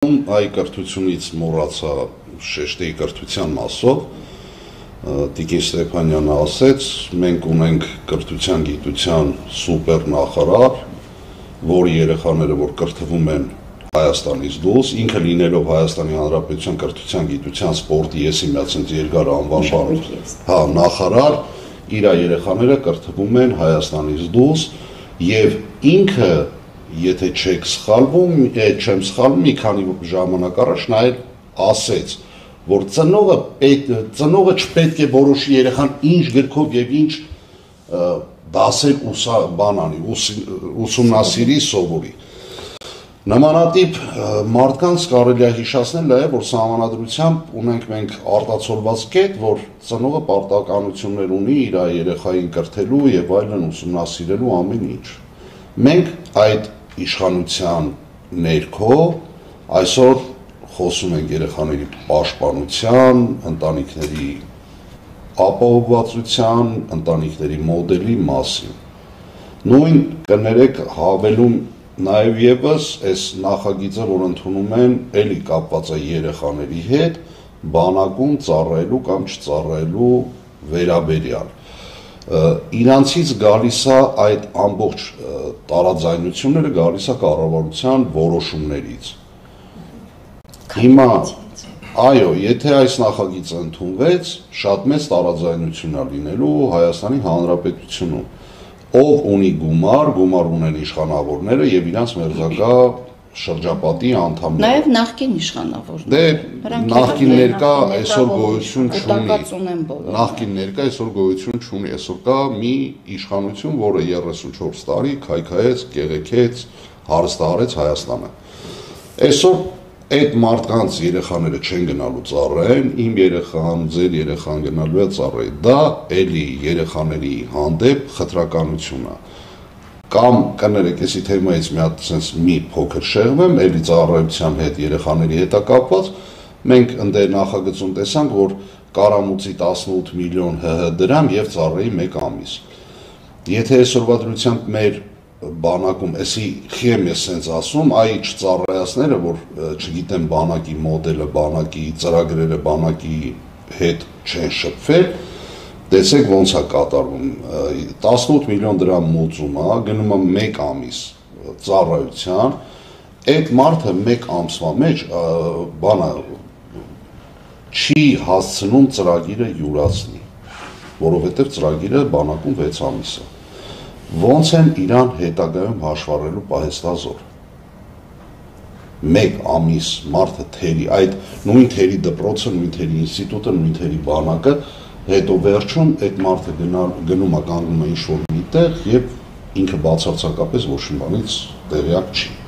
Այ կրթությունից մոռացա շեշտեի կրթության մասով, Տիկին Ստեփանյանը ասեց, մենք ունենք կրթության գիտության սուպեր նախարար, որի երեխաները, որ կրթվում են Հայաստանից դուրս, ինքը լինելով Հայաստանի Հանրապետության կրթության գիտության սպորտի եսիմյացնց երկար անվան նախարար, իր երեխաները կրթվում են Հայաստանից դուրս եւ ինքը Եթե չեմ սխալվում, մի քանի ժամանակ առաջ նա ասեց, որ ծնողը չպետք է որոշի երեխան ինչ գրքով եւ ինչ դասեր ուսումնասիրի սովորի։ Նմանատիպ մարդկանց կարելի է հիշեցնել նաեւ, որ սահմանադրությամբ ունենք մենք արտացոլված կետ, որ ծնողը պարտականություններ ունի իր երեխային կրթելու եւ այլն ուսումնասիրելու ամեն ինչ։ Մենք այդ իշխանության ներքո այսօր խոսում ենք երեխաների պաշտպանության, ընտանիքների ապահովվածության, ընտանիքների մոդելի մասին։ Նույն կներեք հավելում նաև եւս այս նախագիծը, որ ընդունում են, էլի կապված է երեխաների հետ, բանակում ծառայելու կամ չծառայելու վերաբերյալ։ Իրանցից գալիս է այդ ամբողջ տարաձայնությունները գալիս է կառավարության որոշումներից։ Հիմա այո, եթե այս նախագիծը ընդունվեց, շատ մեծ տարաձայնություն է լինելու Հայաստանի Հանրապետությունում, ով ունի գումար ունեն իշխանավորները եւ իրանց մերձակա շրջապատի անդամները։ Նաև նախկին իշխանավորները։ Նախկին ներկա այսօր գոյություն չունի։ Նախկին ներկա այսօր գոյություն չունի, այսօր կա մի իշխանություն, որը 34 տարի քայքայեց, կեղեքեց, հարստահարեց Հայաստանը։ Այսօր այդ մարդկանց երեխաները չեն գնալու ծառայեն, իմ երեխան, ձեր երեխան գնալու է ծառայի։ Դա էլի երեխաների հանդեպ խտրականություն է։ Կամ կներեք, էսի թեմայից մի փոքր շեղվեմ, էլի ծառայության հետ երեխաների հետ է կապված, մենք ընդեր նախագծում տեսանք, որ կարամուծի 18 միլիոն ՀՀ դրամ եւ ծառայի 1 ամիս։ Եթե այսօրվա դրությամբ մեր բանակում, էսի խիեմ ես սենց ասում, այ չծառայացները, որ չգիտեմ բանակի մոդելը, բանակի ծրագրերը, բանակի հետ չեն շփվել, տեսեք ոնց է կատարվում, 18 միլիոն դրամ մուծում է, գնում է 1 ամիս ծառայության, այդ մարդը 1 ամսվա մեջ չի հասցնում ծրագիրը յուրացնի, որովհետև ծրագիրը բանակում 6 ամիս է։ Ոնց են իրան հետագայում հաշվառելու պահեստազոր։ 1 ամիս մարդը թերի, այդ նույն թերի դպրոցը, նույն թերի ինստիտուտը, նույն թերի բանակը, հետո վերջում այդ մարդը գնում է կանգնում է ինչ-որ մի տեղ եւ ինքը բացարձակապես ոչ մի բանից տեղյակ չի։